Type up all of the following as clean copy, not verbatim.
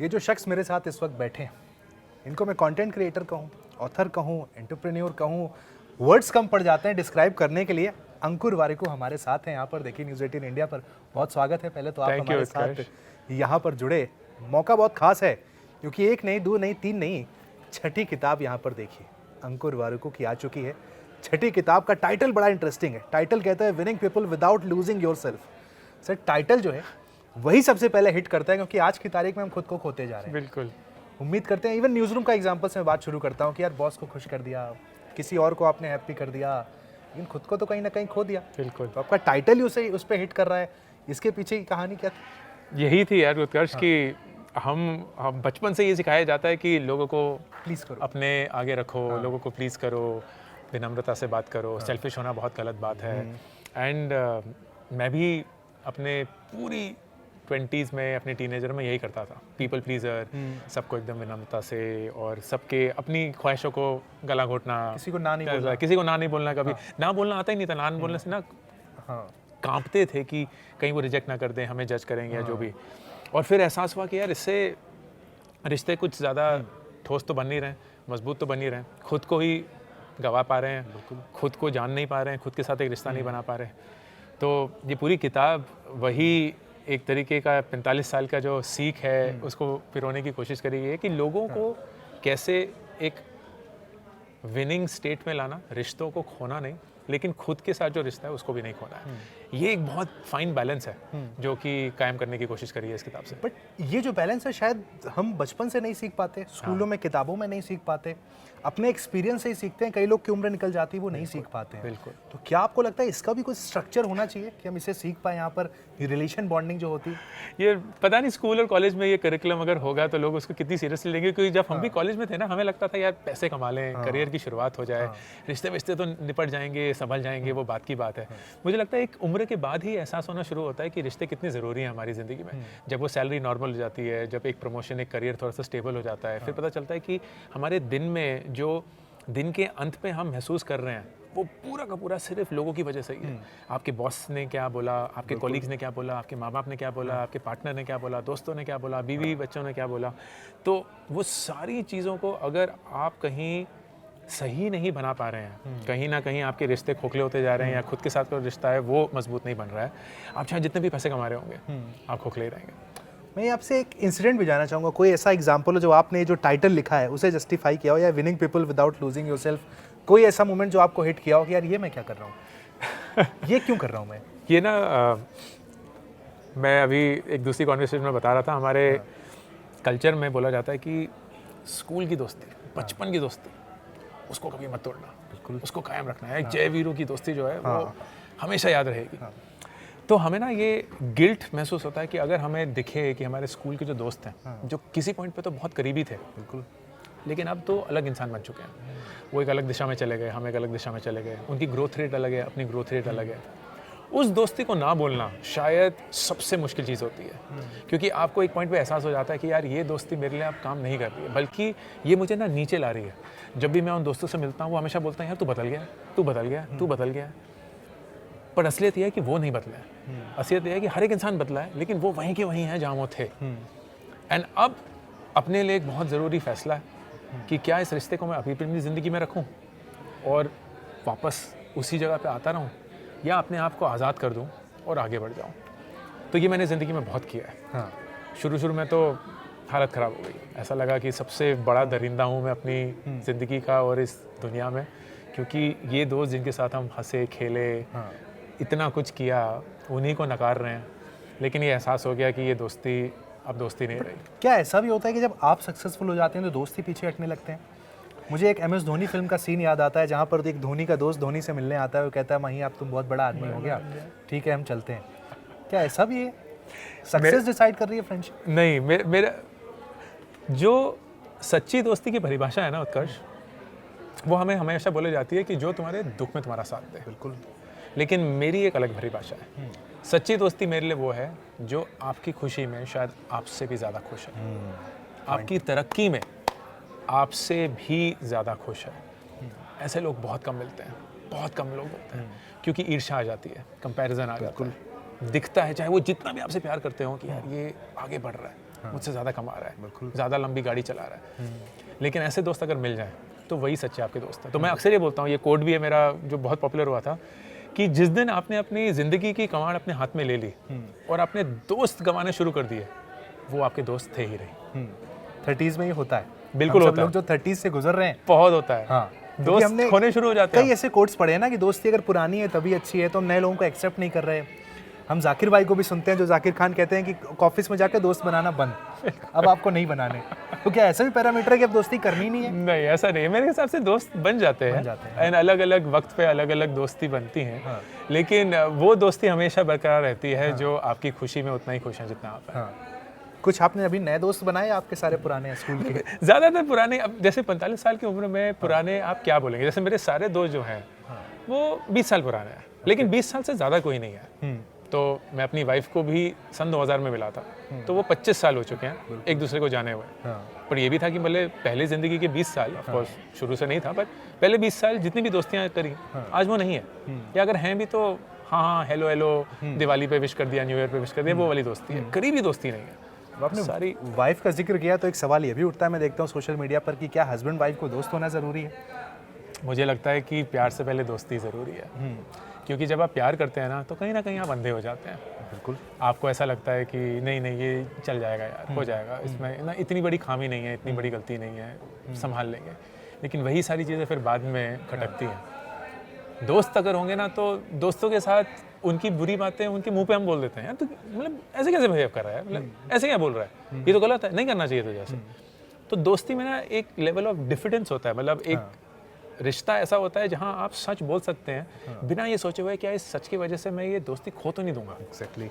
ये जो शख्स मेरे साथ इस वक्त बैठे हैं, इनको मैं कंटेंट क्रिएटर कहूँ, ऑथर कहूँ, एंटरप्रेन्योर कहूँ, वर्ड्स कम पड़ जाते हैं डिस्क्राइब करने के लिए। अंकुर वारिकू हमारे साथ हैं यहाँ पर। देखिए न्यूज़ 18 इंडिया पर बहुत स्वागत है। पहले तो आप हमारे साथ यहाँ पर जुड़े, मौका बहुत खास है क्योंकि एक नहीं, दो नहीं, तीन नहीं, छठी किताब यहाँ पर देखिए अंकुर वारिकू की आ चुकी है। छठी किताब का टाइटल बड़ा इंटरेस्टिंग है। टाइटल कहता है winning people without losing yourself. Sir title जो है वही सबसे पहले हिट करता है क्योंकि आज की तारीख में हम खुद को खोते जा रहे हैं। बिल्कुल उम्मीद करते हैं, इवन न्यूज़ रूम का एग्जांपल से मैं बात शुरू करता हूँ कि यार बॉस को खुश कर दिया, किसी और को आपने हैप्पी कर दिया, लेकिन खुद को तो कहीं ना कहीं खो दिया। बिल्कुल। तो आपका टाइटल ही उस पर हिट कर रहा है, इसके पीछे की कहानी क्या थी? यही थी यार उत्कर्ष कि हम बचपन से ये सिखाया जाता है कि लोगों को प्लीज़ करो, अपने आगे रखो, लोगों को प्लीज़ करो, विनम्रता से बात करो, सेल्फिश होना बहुत गलत बात है। एंड मैं भी अपने पूरी 20s में, अपने टीनेजर में यही करता था, पीपल प्लीज़र, सबको एकदम विनम्रता से और सबके अपनी ख्वाहिशों को गला घोटना, किसी को ना नहीं बोलना कभी ना बोलना आता ही नहीं था। ना बोलने से ना कांपते थे कि कहीं वो रिजेक्ट ना कर दें, हमें जज करेंगे या जो भी। और फिर एहसास हुआ कि यार इससे रिश्ते कुछ ज़्यादा ठोस तो बन नहीं रहे, मजबूत तो बन नहीं रहे, खुद को ही गवा पा रहे हैं, खुद को जान नहीं पा रहे हैं, खुद के साथ एक रिश्ता नहीं बना पा रहे। तो ये पूरी किताब वही एक तरीके का 45 साल का जो सीख है उसको पिरोने की कोशिश करी है कि लोगों को कैसे एक विनिंग स्टेट में लाना, रिश्तों को खोना नहीं, लेकिन खुद के साथ जो रिश्ता है उसको भी नहीं खोना है। ये एक बहुत फाइन बैलेंस है जो कि कायम करने की कोशिश करी है इस किताब से। बट ये जो बैलेंस है शायद हम बचपन से नहीं सीख पाते, स्कूलों में, किताबों में नहीं सीख पाते, अपने एक्सपीरियंस से ही सीखते हैं। कई लोग की उम्र निकल जाती है, वो नहीं सीख पाते हैं। बिल्कुल। तो क्या आपको लगता है इसका भी कुछ स्ट्रक्चर होना चाहिए कि हम इसे सीख पाए? यहाँ पर रिलेशन बॉन्डिंग जो होती है, ये पता नहीं स्कूल और कॉलेज में ये करिकुलम अगर होगा तो लोग उसको कितनी सीरियसली लेंगे। क्योंकि जब हम भी कॉलेज में थे ना, हमें लगता था यार पैसे कमा लें, करियर की शुरुआत हो जाए, रिश्ते विश्ते तो निपट जाएंगे, संभल जाएंगे, वो बात की बात है। मुझे लगता है एक उम्र के बाद ही एहसास होना शुरू होता है कि रिश्ते कितने ज़रूरी हैं हमारी ज़िंदगी में। जब वो सैलरी नॉर्मल हो जाती है, जब एक प्रमोशन, एक करियर थोड़ा सा स्टेबल हो जाता है, फिर पता चलता है कि हमारे दिन में जो दिन के अंत पे हम महसूस कर रहे हैं वो पूरा का पूरा सिर्फ लोगों की वजह से ही है। आपके बॉस ने क्या बोला, आपके कॉलीग्स ने क्या बोला, आपके माँ बाप ने क्या बोला, आपके पार्टनर ने क्या बोला, दोस्तों ने क्या बोला, बीवी बच्चों ने क्या बोला। तो वो सारी चीज़ों को अगर आप कहीं सही नहीं बना पा रहे हैं, कहीं ना कहीं आपके रिश्ते खोखले होते जा रहे हैं, या खुद के साथ जो रिश्ता है वो मजबूत नहीं बन रहा है, आप चाहे जितने भी पैसे कमा रहे होंगे आप खोखले ही रहेंगे। मैं आपसे एक इंसिडेंट भी जानना चाहूँगा। कोई ऐसा एग्जाम्पल हो जो आपने जो टाइटल लिखा है उसे जस्टिफाई किया हो, या winning people without losing yourself, कोई ऐसा मोमेंट जो आपको हिट किया हो कि यार ये मैं क्या कर रहा हूँ, ये क्यों कर रहा हूँ मैं? ये ना मैं अभी एक दूसरी कॉन्वर्सेशन में बता रहा था, हमारे कल्चर में बोला जाता है कि स्कूल की दोस्ती, बचपन की दोस्ती, उसको कभी मत तोड़ना, बिल्कुल उसको कायम रखना है। एक जय वीरू की दोस्ती जो है वो हमेशा याद रहेगी। तो हमें ना ये गिल्ट महसूस होता है कि अगर हमें दिखे कि हमारे स्कूल के जो दोस्त हैं, जो किसी पॉइंट पे तो बहुत करीबी थे, बिल्कुल, लेकिन अब तो अलग इंसान बन चुके हैं, वो एक अलग दिशा में चले गए, हम एक अलग दिशा में चले गए, उनकी ग्रोथ रेट अलग है, अपनी ग्रोथ रेट अलग है। उस दोस्ती को ना बोलना शायद सबसे मुश्किल चीज़ होती है, क्योंकि आपको एक पॉइंट पे एहसास हो जाता है कि यार ये दोस्ती मेरे लिए अब काम नहीं कर रही है, बल्कि ये मुझे ना नीचे ला रही है। जब भी मैं उन दोस्तों से मिलता हूँ वो हमेशा बोलते हैं यार तू बदल गया, तू बदल गया, तू बदल गया। पर असलियत यह है कि वो नहीं बदला है। असलियत यह है कि हर एक इंसान बदला है, लेकिन वो वहीं के वहीं हैं जहाँ वो थे। एंड अब अपने लिए एक बहुत ज़रूरी फैसला है कि क्या इस रिश्ते को मैं अभी अपनी ज़िंदगी में रखूं और वापस उसी जगह पे आता रहूं, या अपने आप को आज़ाद कर दूं और आगे बढ़ जाऊं। तो ये मैंने ज़िंदगी में बहुत किया है। शुरू में तो हालत ख़राब हो गई, ऐसा लगा कि सबसे बड़ा दरिंदा हूँ मैं अपनी ज़िंदगी का और इस दुनिया में, क्योंकि ये दोस्त जिनके साथ हम हंसे खेले, इतना कुछ किया, उन्हीं को नकार रहे हैं। लेकिन ये एहसास हो गया कि ये दोस्ती अब दोस्ती नहीं रही। क्या ऐसा भी होता है कि जब आप सक्सेसफुल हो जाते हैं तो दोस्त ही पीछे हटने लगते हैं? मुझे एक MS धोनी फिल्म का सीन याद आता है जहाँ पर एक धोनी का दोस्त धोनी से मिलने आता है, वो कहता है मही अब तुम बहुत बड़ा आदमी हो गया, ठीक है हम चलते हैं। क्या ऐसा भी है? सक्सेस डिसाइड कर रही है फ्रेंडशिप? नहीं, मेरा जो सच्ची दोस्ती की परिभाषा है ना उत्कर्ष, वो हमें हमेशा बोली जाती है कि जो तुम्हारे दुख में तुम्हारा साथ दे। बिल्कुल। लेकिन मेरी एक अलग परिभाषा है। सच्ची दोस्ती मेरे लिए वो है जो आपकी खुशी में शायद आपसे भी ज़्यादा खुश है, आपकी तरक्की में आपसे भी ज़्यादा खुश है। ऐसे लोग बहुत कम मिलते हैं, बहुत कम लोग मिलते हैं, क्योंकि ईर्ष्या आ जाती है, कंपैरिजन आ जाता है, दिखता है चाहे वो जितना भी आपसे प्यार करते हो कि यार ये आगे बढ़ रहा है, मुझसे ज़्यादा कमा रहा है, बिल्कुल। ज़्यादा लंबी गाड़ी चला रहा है, लेकिन ऐसे दोस्त अगर मिल जाएं तो वही सच्चे आपके दोस्त हैं। तो मैं अक्सर ये बोलता हूँ, ये कोड भी है मेरा जो बहुत पॉपुलर हुआ था, कि जिस दिन आपने अपनी ज़िंदगी की कमांड अपने हाथ में ले ली और आपने दोस्त गंवाने शुरू कर दिए, वो आपके दोस्त थे ही नहीं। 30s में ये होता है, बिल्कुल हम सब होता लोग जो 30s से गुजर रहे हैं। बहुत होता है। हाँ, क्योंकि दोस्त हमने खोने शुरू हो जाते कई हैं। ऐसे कोट्स पढ़े हैं ना कि दोस्ती अगर पुरानी है तभी अच्छी है, तो हम नए लोगों को एक्सेप्ट नहीं कर रहे। हम जाकिर भाई को भी सुनते हैं जो जाकिर खान कहते हैं कि ऑफिस में जाकर दोस्त बनाना बंद, अब आपको नहीं बनाने। तो क्या ऐसा भी पैरामीटर है कि अब दोस्ती करनी नहीं है? नहीं, ऐसा नहीं है। मेरे हिसाब से दोस्त बन जाते हैं, एंड अलग अलग वक्त पे अलग अलग दोस्ती बनती हैं। हाँ। लेकिन वो दोस्ती हमेशा बरकरार रहती है जो आपकी खुशी में उतना ही खुश हैं जितना आप हैं। हाँ। कुछ आपने अभी नए दोस्त बनाए, आपके सारे पुराने स्कूल के? ज़्यादातर पुराने, अब जैसे 45 साल की उम्र में पुराने आप क्या बोलेंगे, जैसे मेरे सारे दोस्त जो हैं वो 20 साल पुराने हैं, लेकिन 20 साल से ज़्यादा कोई नहीं है। तो मैं अपनी वाइफ को भी सन 2000 में मिला था, तो वो 25 साल हो चुके हैं एक दूसरे को जाने हुए। पर ये भी था कि भले पहले ज़िंदगी के 20 साल, ऑफ कोर्स शुरू से नहीं था, बट पहले 20 साल जितनी भी दोस्तियाँ करी आज वो नहीं है, या अगर हैं भी तो हाँ हेलो हेलो, दिवाली पे विश कर दिया, न्यू ईयर पे विश कर दिया, वो वाली दोस्ती है, करीबी दोस्ती नहीं है। आपने सारी वाइफ का जिक्र किया तो एक सवाल ये भी उठता है, मैं देखता हूँ सोशल मीडिया पर, कि क्या हस्बैंड वाइफ को दोस्त होना ज़रूरी है? मुझे लगता है कि प्यार से पहले दोस्ती ज़रूरी है, क्योंकि जब आप प्यार करते हैं ना तो कहीं ना कहीं आप अंधे हो जाते हैं। बिल्कुल। आपको ऐसा लगता है कि नहीं नहीं ये चल जाएगा यार, हो जाएगा, इसमें ना इतनी बड़ी खामी नहीं है, इतनी बड़ी गलती नहीं है, संभाल लेंगे। लेकिन वही सारी चीज़ें फिर बाद में खटकती हैं। दोस्त अगर होंगे ना तो दोस्तों के साथ उनकी बुरी बातें उनके मुंह पे हम बोल देते हैं, यार तो मतलब ऐसे कैसे बिहेव कर रहा है, मतलब ऐसे क्या बोल रहा है, ये तो गलत है, नहीं करना चाहिए तो जैसे। तो दोस्ती में ना एक लेवल ऑफ डिफिडेंस होता है, मतलब एक रिश्ता ऐसा होता है जहां आप सच बोल सकते हैं बिना ये सोचे हुए क्या इस सच की वजह से मैं ये दोस्ती खो तो नहीं दूंगा। एग्जैक्टली।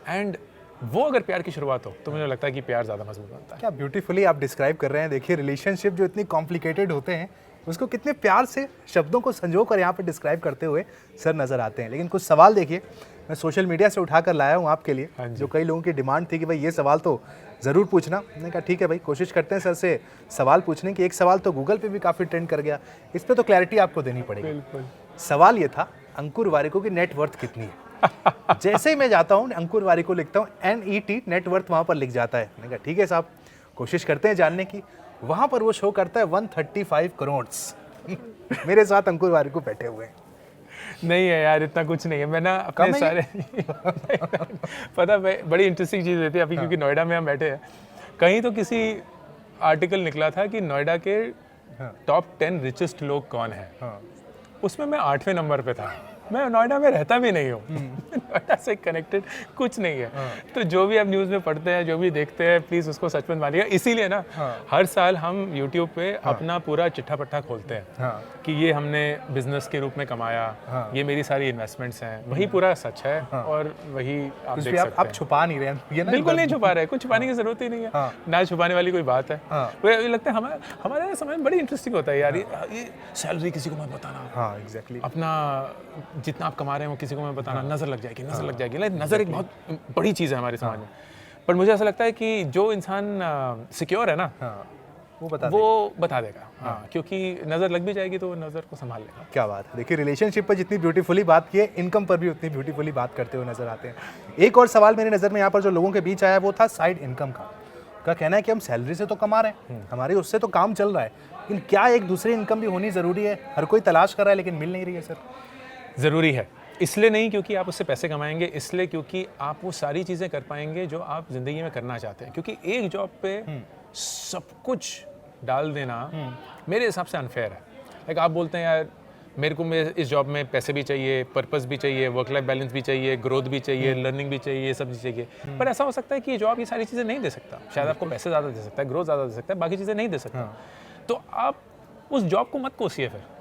एंड वो अगर प्यार की शुरुआत हो तो मुझे लगता है कि प्यार ज़्यादा मजबूत बनता है। क्या ब्यूटीफुली आप डिस्क्राइब कर रहे हैं। देखिए, रिलेशनशिप जो इतनी कॉम्प्लिकेटेड होते हैं उसको कितने प्यार से शब्दों को संजो कर यहाँ पर डिस्क्राइब करते हुए सर नज़र आते हैं। लेकिन कुछ सवाल देखिए, मैं सोशल मीडिया से उठा कर लाया हूँ आपके लिए, जो कई लोगों की डिमांड थी कि भाई ये सवाल तो ज़रूर पूछना। मैंने कहा ठीक है भाई, कोशिश करते हैं सर से सवाल पूछने की। एक सवाल तो गूगल पे भी काफ़ी ट्रेंड कर गया, इस पर तो क्लैरिटी आपको देनी पड़ेगी। बिल्कुल। सवाल ये था, अंकुर वारिको की नेटवर्थ कितनी है? जैसे ही मैं जाता हूँ अंकुर वारिको लिखता हूँ, NET नेटवर्थ वहाँ पर लिख जाता है। मैंने कहा ठीक है साहब, कोशिश करते हैं जानने की। वहाँ पर वो शो करता है 135 करोड़। मेरे साथ अंकुर वारिको बैठे हुए हैं। नहीं है यार, इतना कुछ नहीं है। मैं ना अपने सारे पता है बड़ी इंटरेस्टिंग चीज़ रहती है अभी, क्योंकि नोएडा में हम बैठे हैं, कहीं तो किसी आर्टिकल निकला था कि नोएडा के टॉप 10 रिचेस्ट लोग कौन है। उसमें मैं 8वें नंबर पे था। मैं नोएडा में रहता भी नहीं हूँ, नोएडा से कनेक्टेड कुछ नहीं है। तो जो भी आप न्यूज़ में पढ़ते हैं, जो भी देखते हैं, प्लीज़ उसको सच में मानिएगा। इसीलिए ना हर साल हम यूट्यूब पे अपना पूरा चिट्ठा पट्टा खोलते हैं कि ये हमने बिजनेस के रूप में कमाया, ये मेरी सारी इन्वेस्टमेंट्स हैं, वही पूरा सच है और वही आप देख सकते आप हैं। छुपा नहीं रहे हैं ये ना? बिल्कुल नहीं छुपा रहे, कुछ छुपाने की जरूरत ही नहीं है, ना छुपाने वाली कोई बात है। मुझे लगता है हमारे समय में बड़ी इंटरेस्टिंग होता है यार, ये सैलरी किसी को मत बताना। हाँ एग्जैक्टली। अपना जितना आप कमा रहे हैं वो किसी को मैं बताना, नज़र लग जाएगी, नज़र लग जाएगी। नज़र एक बहुत बड़ी चीज़ है हमारे समाज में। पर मुझे ऐसा लगता है कि जो इंसान सिक्योर है ना, वो बता देगा। हाँ, क्योंकि नज़र लग भी जाएगी तो वो नज़र को संभाल लेगा। क्या बात है। देखिए, रिलेशनशिप पर जितनी ब्यूटीफुली बात की है, इनकम पर भी उतनी ब्यूटीफुली बात करते हुए नजर आते हैं। एक और सवाल मेरी नज़र में यहाँ पर जो लोगों के बीच आया वो था साइड इनकम का कहना है कि हम सैलरी से तो कमा रहे हैं, हमारे उससे तो काम चल रहा है, लेकिन क्या एक दूसरी इनकम भी होनी ज़रूरी है? हर कोई तलाश कर रहा है लेकिन मिल नहीं रही है सर। ज़रूरी है, इसलिए नहीं क्योंकि आप उससे पैसे कमाएंगे, इसलिए क्योंकि आप वो सारी चीज़ें कर पाएंगे जो आप ज़िंदगी में करना चाहते हैं। क्योंकि एक जॉब पे सब कुछ डाल देना मेरे हिसाब से अनफेयर है। लाइक आप बोलते हैं यार मेरे को इस जॉब में पैसे भी चाहिए, पर्पस भी चाहिए, वर्क लाइफ बैलेंस भी चाहिए, ग्रोथ भी चाहिए, लर्निंग भी चाहिए, ये सब चीज़ चाहिए। पर ऐसा हो सकता है कि ये जॉब ये सारी चीज़ें नहीं दे सकता। शायद आपको पैसे ज़्यादा दे सकता है, ग्रोथ ज़्यादा दे सकता है, बाकी चीज़ें नहीं दे सकता। तो आप उस जॉब को मत कोसिए, फिर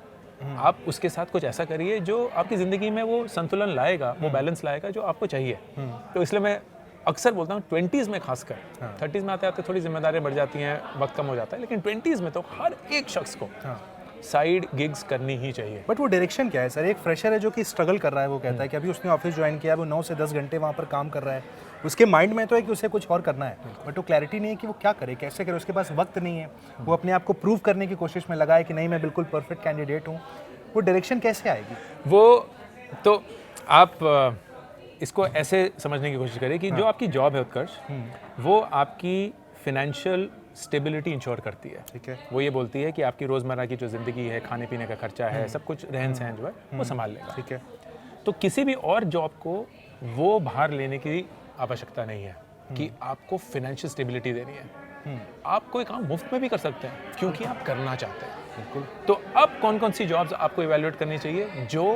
आप उसके साथ कुछ ऐसा करिए जो आपकी ज़िंदगी में वो संतुलन लाएगा, वो बैलेंस लाएगा जो आपको चाहिए। तो इसलिए मैं अक्सर बोलता हूँ 20s में खासकर, 30s में आते आते थोड़ी जिम्मेदारियाँ बढ़ जाती हैं, वक्त कम हो जाता है, लेकिन 20s में तो हर एक शख्स को साइड गिग्स करनी ही चाहिए। बट वो डायरेक्शन क्या है सर? एक फ्रेशर है जो कि स्ट्रगल कर रहा है, वो कहता है कि अभी उसने ऑफिस ज्वाइन किया, वो 9 से 10 घंटे वहाँ पर काम कर रहा है, उसके माइंड में तो है कि उसे कुछ और करना है, बट वो क्लैरिटी नहीं है कि वो क्या करे, कैसे करे, उसके पास वक्त नहीं है, वो अपने आप को प्रूव करने की कोशिश में लगा है कि नहीं मैं बिल्कुल परफेक्ट कैंडिडेट हूँ। वो डायरेक्शन कैसे आएगी? वो तो आप इसको ऐसे समझने की कोशिश करिए कि जो आपकी जॉब है उत्कर्ष, वो आपकी फिनेंशियल स्टेबिलिटी इंश्योर करती है। ठीक है। वो ये बोलती है कि आपकी रोज़मर्रा की जो ज़िंदगी है, खाने पीने का खर्चा है, सब कुछ रहन सहन जो है वो संभाल लेगा। ठीक है। तो किसी भी और जॉब को वो भार लेने की आवश्यकता नहीं है कि आपको फिनेंशियल स्टेबिलिटी देनी है। आप कोई काम मुफ्त में भी कर सकते हैं क्योंकि आप करना चाहते हैं। बिल्कुल। तो अब कौन कौन सी जॉब्स आपको इवैल्यूएट करनी चाहिए जो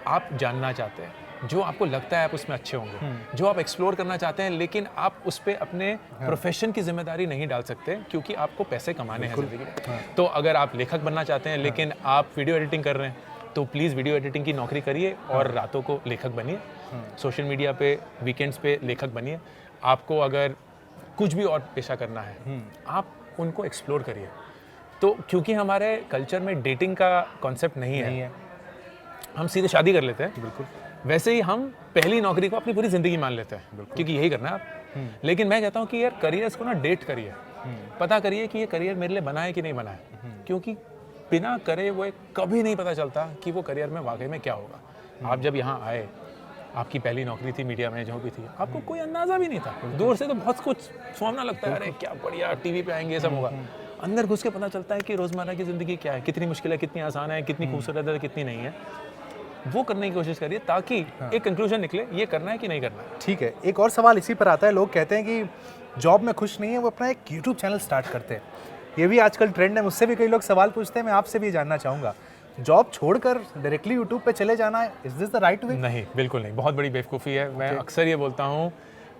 आप जानना चाहते हैं, जो आपको लगता है आप उसमें अच्छे होंगे, जो आप एक्सप्लोर करना चाहते हैं, लेकिन आप उस पर अपने प्रोफेशन की जिम्मेदारी नहीं डाल सकते क्योंकि आपको पैसे कमाने हैं जिंदगी में। तो अगर आप लेखक बनना चाहते हैं लेकिन आप वीडियो एडिटिंग कर रहे हैं, तो प्लीज़ वीडियो एडिटिंग की नौकरी करिए और रातों को लेखक बनिए। सोशल मीडिया पे वीकेंड्स पे लेखक बनिए। आपको अगर कुछ भी और पेशा करना है, आप उनको एक्सप्लोर करिए। तो क्योंकि हमारे कल्चर में डेटिंग का कॉन्सेप्ट नहीं है, हम सीधे शादी कर लेते हैं। बिल्कुल। वैसे ही हम पहली नौकरी को अपनी पूरी ज़िंदगी मान लेते हैं क्योंकि यही करना है आप। लेकिन मैं कहता हूँ कि यार करियर्स को ना डेट करिए, पता करिए कि ये करियर मेरे लिए बना है कि नहीं बना है, क्योंकि बिना करे वो कभी नहीं पता चलता कि वो करियर में वाकई में क्या होगा। आप जब यहाँ आए, आपकी पहली नौकरी थी मीडिया में जो भी थी, आपको कोई अंदाज़ा भी नहीं था। दूर से तो बहुत कुछ सुहावना लगता है, अरे क्या बढ़िया टीवी पे आएंगे, सब होगा। अंदर घुस के पता चलता है कि रोज़मर्रा की ज़िंदगी क्या है, कितनी मुश्किल है, कितनी आसान है, कितनी खूबसूरत है, कितनी नहीं है। वो करने की कोशिश करिए ताकि एक कंक्लूजन निकले, ये करना है कि नहीं करना है। ठीक है। एक और सवाल इसी पर आता है, लोग कहते हैं कि जॉब में खुश नहीं है, वो अपना एक यूट्यूब चैनल स्टार्ट करते हैं। ये भी आजकल ट्रेंड है, मुझसे भी कई लोग सवाल पूछते हैं, मैं आपसे भी जानना चाहूँगा, जॉब छोड़कर डायरेक्टली यूट्यूब पे चले जाना है, is this the right way? नहीं, बिल्कुल नहीं, बहुत बड़ी बेवकूफ़ी है। मैं अक्सर ये बोलता हूँ,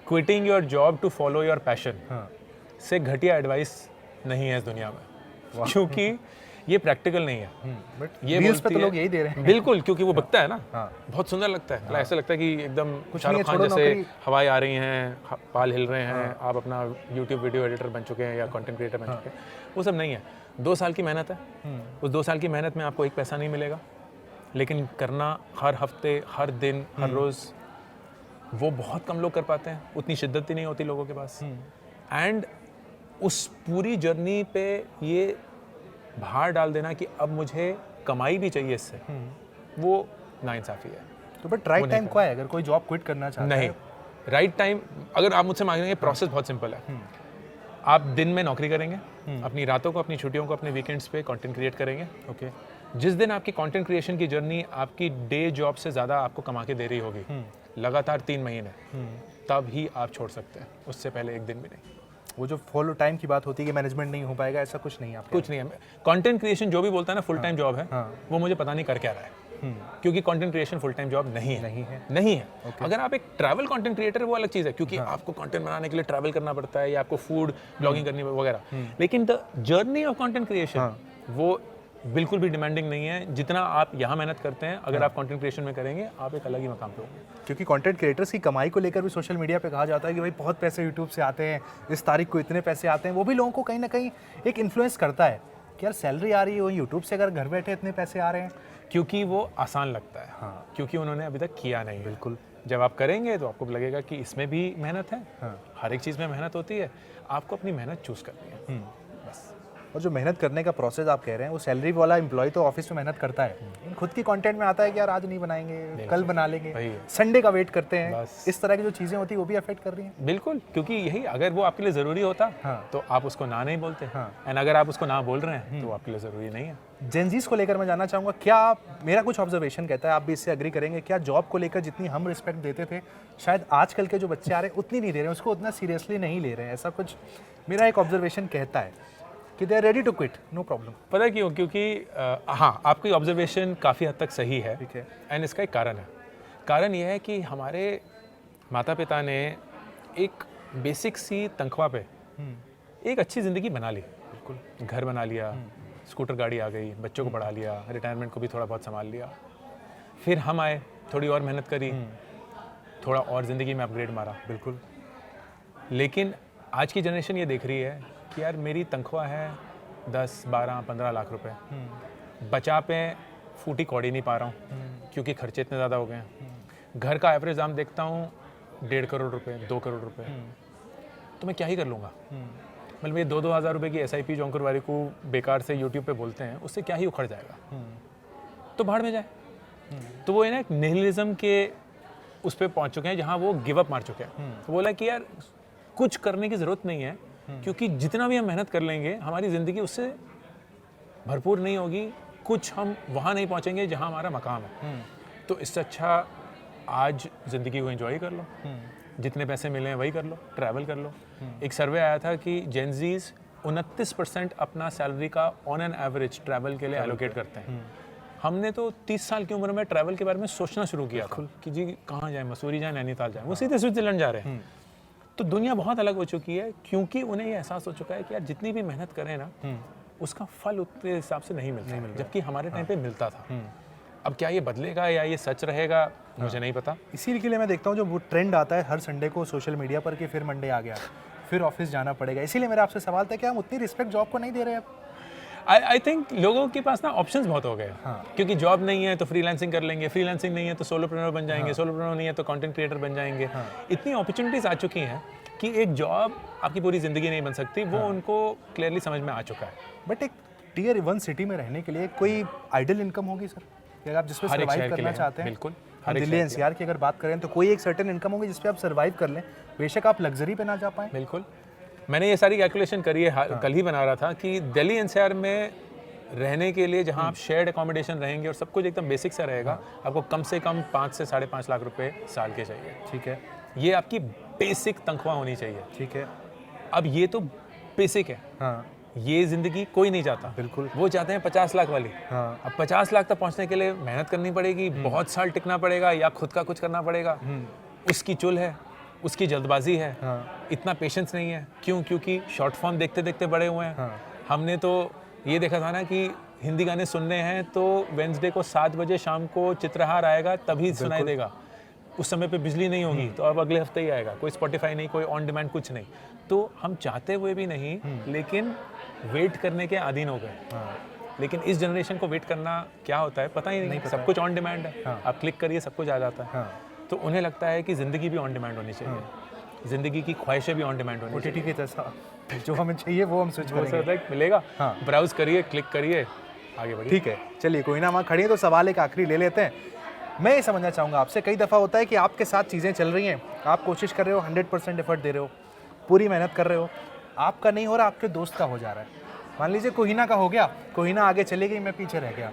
quitting your job to follow your passion से घटिया एडवाइस नहीं है इस दुनिया में, क्योंकि ये प्रैक्टिकल नहीं है। बट ये रील्स पे तो लोग यही दे रहे हैं। बिल्कुल, क्योंकि वो बकता है ना, बहुत सुंदर लगता है। ऐसा लगता है कि एकदम शाहरुख खान जैसे हवाएं आ रही हैं, बाल हिल रहे हैं, आप अपना यूट्यूब वीडियो एडिटर बन चुके हैं या कंटेंट क्रिएटर बन चुके हैं। वो सब नहीं है। 2 साल की मेहनत है, उस 2 साल की मेहनत में आपको एक पैसा नहीं मिलेगा, लेकिन करना हर हफ्ते, हर दिन, हर रोज़, वो बहुत कम लोग कर पाते हैं। उतनी शिद्दत ही नहीं होती लोगों के पास। एंड उस पूरी जर्नी पे ये भार डाल देना कि अब मुझे कमाई भी चाहिए इससे, वो नाइंसाफ़ी है। तो बट राइट टाइम क्या है अगर कोई जॉब क्विट करना चाहता है? नहीं, राइट टाइम अगर आप मुझसे मांगेंगे, प्रोसेस बहुत सिंपल है। आप दिन में नौकरी करेंगे, अपनी रातों को, अपनी छुट्टियों को, अपने वीकेंड्स पे कंटेंट क्रिएट करेंगे। ओके। जिस दिन आपकी कंटेंट क्रिएशन की जर्नी आपकी डे जॉब से ज़्यादा आपको कमा के दे रही होगी, लगातार 3 महीने, तब ही आप छोड़ सकते हैं, उससे पहले एक दिन भी नहीं। वो जो फुल टाइम की बात होती है कि मैनेजमेंट नहीं हो पाएगा, ऐसा कुछ नहीं है आपके? कुछ नहीं है। कंटेंट क्रिएशन जो भी बोलता है ना फुल टाइम जॉब है, वो मुझे पता नहीं कर क्या रहा है, क्योंकि content creation full time job नहीं है। अगर आप एक ट्रैवल कंटेंट क्रिएटर है वो अलग चीज़ है, क्योंकि आपको कंटेंट बनाने के लिए ट्रैवल करना पड़ता है या आपको फूड ब्लॉगिंग करनी वगैरह। लेकिन the journey of content creation वो बिल्कुल भी डिमांडिंग नहीं है। जितना आप यहाँ मेहनत करते हैं, अगर आप कंटेंट क्रिएशन में करेंगे, आप एक अलग ही मकाम पे होंगे। क्योंकि कंटेंट क्रिएटर्स की कमाई को लेकर भी सोशल मीडिया पे कहा जाता है कि भाई बहुत पैसे यूट्यूब से आते हैं, इस तारीख को इतने पैसे आते हैं। वो भी लोगों को कहीं ना कहीं एक इन्फ्लुएंस करता है कि यार सैलरी आ रही है, वो यूट्यूब से अगर घर बैठे इतने पैसे आ रहे हैं, क्योंकि वो आसान लगता है। क्योंकि उन्होंने अभी तक किया नहीं। बिल्कुल, जब आप करेंगे तो आपको लगेगा कि इसमें भी मेहनत है। हर एक चीज़ में मेहनत होती है, आपको अपनी मेहनत चूज़ करनी है बस। और जो मेहनत करने का प्रोसेस आप कह रहे हैं, वो सैलरी वाला एम्प्लॉय तो ऑफिस में मेहनत करता है, खुद की कंटेंट में आता है कि यार आज नहीं बनाएंगे, कल बना लेंगे, संडे का वेट करते हैं। इस तरह की जो चीज़ें होती है वो भी अफेक्ट कर रही हैं। बिल्कुल, क्योंकि यही अगर वो आपके लिए ज़रूरी होता तो आप उसको ना नहीं बोलते, एंड अगर आप उसको ना बोल रहे हैं तो आपके लिए ज़रूरी नहीं है। जेनजीज को लेकर मैं जानना चाहूँगा, क्या मेरा कुछ ऑब्जर्वेशन कहता है, आप भी इससे एग्री करेंगे, क्या जॉब को लेकर जितनी हम रिस्पेक्ट देते थे, शायद आजकल के जो बच्चे आ रहे हैं उतनी नहीं दे रहे हैं, उसको उतना सीरियसली नहीं ले रहे हैं? ऐसा कुछ मेरा एक ऑब्जर्वेशन कहता है कि they are ready to quit, no problem. पता क्यों? क्योंकि हाँ, आपकी ऑब्जर्वेशन काफ़ी हद तक सही है, ठीक है। एंड इसका एक कारण है। कारण यह है कि हमारे माता पिता ने एक बेसिक सी तनख्वाह पे एक अच्छी ज़िंदगी बना ली। बिल्कुल, घर बना लिया, स्कूटर गाड़ी आ गई, बच्चों को पढ़ा लिया, रिटायरमेंट को भी थोड़ा बहुत संभाल लिया। फिर हम आए, थोड़ी और मेहनत करी, थोड़ा और ज़िंदगी में अपग्रेड मारा। बिल्कुल। लेकिन आज की जनरेशन ये देख रही है कि यार मेरी तनख्वाह है 10, 12, 15 लाख रुपए, बचा पे फूटी कौड़ी नहीं पा रहा हूँ क्योंकि खर्चे इतने ज़्यादा हो गए हैं। घर का एवरेज दाम देखता हूँ 1.5 करोड़ रुपए, 2 करोड़ रुपए, तो मैं क्या ही कर लूँगा। मतलब ये 2-2 हज़ार रुपये की SIP जो अंकुर वारिकू बेकार से यूट्यूब पे बोलते हैं, उससे क्या ही उखड़ जाएगा, तो भाड़ में जाए। तो वो है ना, एक निहिलिज्म के उस पर पहुंच चुके हैं जहां वो गिव अप मार चुके हैं। तो बोला कि यार कुछ करने की ज़रूरत नहीं है, क्योंकि जितना भी हम मेहनत कर लेंगे हमारी ज़िंदगी उससे भरपूर नहीं होगी, कुछ हम वहाँ नहीं पहुँचेंगे जहाँ हमारा मकाम है। तो इससे अच्छा आज ज़िंदगी को एंजॉय कर लो, जितने पैसे मिले हैं वही कर लो, ट्रैवल कर लो। एक सर्वे आया था कि जेनजीज 29% अपना सैलरी का ऑन एन एवरेज ट्रैवल के लिए एलोकेट करते हैं। हमने तो 30 साल की उम्र में ट्रैवल के बारे में सोचना शुरू किया था कि जी कहाँ जाए, मसूरी जाए, नैनीताल जाए, वो सीधे स्विट्जरलैंड जा रहे हैं। तो दुनिया बहुत अलग हो चुकी है, क्योंकि उन्हें ये एहसास हो चुका है कि यार जितनी भी मेहनत करें ना उसका फल उतने हिसाब से नहीं मिलता, जबकि हमारे टाइम पे मिलता था। अब क्या ये बदलेगा या ये सच रहेगा मुझे नहीं पता। इसी के लिए मैं देखता हूँ जो वो ट्रेंड आता है हर संडे को सोशल मीडिया पर कि फिर मंडे आ गया, फिर ऑफिस जाना पड़ेगा। इसीलिए मेरा आपसे सवाल था कि हम उतनी रिस्पेक्ट जॉब को नहीं दे रहे हैं। आई थिंक लोगों के पास ना ऑप्शंस बहुत हो गए। क्योंकि जॉब नहीं है तो फ्रीलांसिंग कर लेंगे, फ्रीलांसिंग नहीं है तो सोलोप्रेन्योर बन जाएंगे, सोलोप्रेन्योर नहीं है तो कंटेंट क्रिएटर बन जाएंगे। इतनी अपॉर्चुनिटीज आ चुकी हैं कि एक जॉब आपकी पूरी ज़िंदगी नहीं बन सकती, वो उनको क्लियरली समझ में आ चुका है। बट एक टियर 1 सिटी में रहने के लिए कोई आइडियल इनकम होगी सर, अगर आप जिस पे सर्वाइव करना चाहते हैं? बिल्कुल, दिल्ली एनसीआर की अगर बात करें तो कोई एक सर्टेन इनकम होगी जिस पे आप सर्वाइव कर लें, बेशक आप लग्जरी पे ना जा पाएं। बिल्कुल, मैंने ये सारी कैलकुलेशन करी है, कल ही बना रहा था कि दिल्ली एनसीआर में रहने के लिए जहां आप शेयर्ड अकोमोडेशन रहेंगे और सब कुछ एकदम बेसिक सा रहेगा, आपको कम से कम 5 से 5.5 लाख रुपए साल के चाहिए। ठीक है, ये आपकी बेसिक तनख्वाह होनी चाहिए। ठीक है। अब ये तो बेसिक है, हाँ, ये ज़िंदगी कोई नहीं चाहता। बिल्कुल। वो चाहते हैं 50 लाख वाली। हाँ। अब 50 लाख तक पहुंचने के लिए मेहनत करनी पड़ेगी, बहुत साल टिकना पड़ेगा या खुद का कुछ करना पड़ेगा। उसकी चुल है, उसकी जल्दबाजी है, इतना पेशेंस नहीं है। क्यों? क्योंकि शॉर्ट फॉर्म देखते देखते बड़े हुए हैं। हमने तो ये देखा था ना कि हिंदी गाने सुनने हैं तो वेंसडे को 7 बजे शाम को चित्रहार आएगा तभी सुनाई देगा। उस समय पे बिजली नहीं होगी तो अब अगले हफ्ते ही आएगा। कोई स्पॉटिफाई नहीं, कोई ऑन डिमांड कुछ नहीं। तो हम चाहते हुए भी नहीं, लेकिन वेट करने के अधीन हो गए। लेकिन इस जनरेशन को वेट करना क्या होता है पता ही नहीं। सब कुछ ऑन डिमांड है। आप क्लिक करिए सब कुछ आ जाता है। तो उन्हें लगता है कि ज़िंदगी भी ऑन डिमांड होनी चाहिए, ज़िंदगी की ख्वाहिशें भी ऑन डिमांड होनी चाहिए। ओटीटी की तरह जो हमें चाहिए वो हम स्विच करेंगे। मिलेगा, ब्राउज करिए, क्लिक करिए, आगे बढ़िए। ठीक है, चलिए कोई ना, वहाँ खड़ी है तो सवाल एक आखिरी ले लेते हैं। मैं ये समझना चाहूँगा आपसे, कई दफ़ा होता है कि आपके साथ चीज़ें चल रही हैं, आप कोशिश कर रहे हो, 100% एफर्ट दे रहे हो, पूरी मेहनत कर रहे हो, आपका नहीं हो रहा, आपके दोस्त का हो जा रहा है। मान लीजिए कोहिना का हो गया, कोहिना आगे चली गई, मैं पीछे रह गया,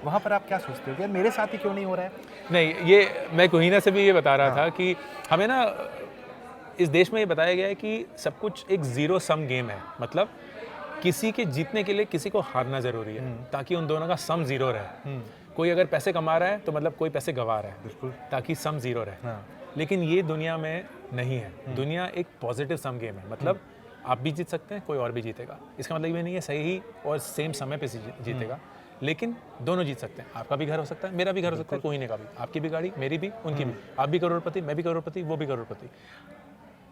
वहाँ पर आप क्या सोचते हो कि यार मेरे साथ ही क्यों नहीं हो रहा है? नहीं, ये मैं कोहिना से भी ये बता रहा था कि हमें ना इस देश में ये बताया गया है कि सब कुछ एक ज़ीरो सम गेम है। मतलब किसी के जीतने के लिए किसी को हारना ज़रूरी है, ताकि उन दोनों का सम ज़ीरो रहे। कोई अगर पैसे कमा रहा है तो मतलब कोई पैसे गंवा रहा है, बिल्कुल, ताकि सम ज़ीरो रहे। लेकिन ये दुनिया में नहीं है। दुनिया एक पॉजिटिव सम गेम है। मतलब आप भी जीत सकते हैं, कोई और भी जीतेगा। इसका मतलब ये नहीं है सही और सेम समय पे जीतेगा, लेकिन दोनों जीत सकते हैं। आपका भी घर हो सकता है, मेरा भी घर हो सकता है, कोहिने का भी, आपकी भी गाड़ी, मेरी भी, उनकी भी। आप भी करोड़पति, मैं भी करोड़पति, वो भी करोड़पति।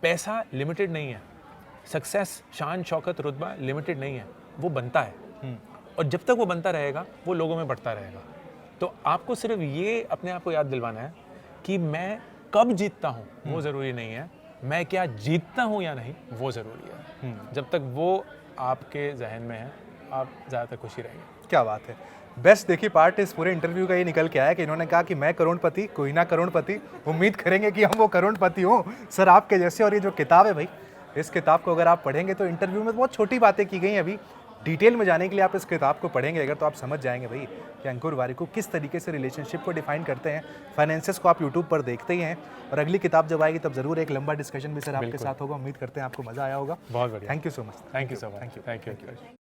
पैसा लिमिटेड नहीं है, सक्सेस, शान शौकत, रुतबा लिमिटेड नहीं है, वो बनता है। और जब तक वो बनता रहेगा वो लोगों में बढ़ता रहेगा। तो आपको सिर्फ ये अपने आप को याद दिलवाना है कि मैं कब जीतता हूँ वो ज़रूरी नहीं है, मैं क्या जीतता हूँ या नहीं वो ज़रूरी है। जब तक वो आपके जहन में है आप ज़्यादातर खुशी रहेंगे। क्या बात है। बेस्ट देखिए पार्ट इस पूरे इंटरव्यू का ये निकल के आया कि इन्होंने कहा कि मैं करोड़पति, कोहिना करोड़पति, उम्मीद करेंगे कि हम वो करोड़पति हों सर आपके जैसे। और ये जो किताब है भाई, इस किताब को अगर आप पढ़ेंगे तो इंटरव्यू में बहुत छोटी बातें की गई हैं, अभी डिटेल में जाने के लिए आप इस किताब को पढ़ेंगे अगर तो आप समझ जाएंगे भाई कि अंकुर वारिकू किस तरीके से रिलेशनशिप को डिफाइन करते हैं। फाइनेंसेस को आप यूट्यूब पर देखते ही हैं, और अगली किताब जब आएगी तब जरूर एक लंबा डिस्कशन भी सर आपके साथ होगा। उम्मीद करते हैं आपको मजा आया होगा। बहुत बढ़िया, thank you so much. Thank you so much, thank you.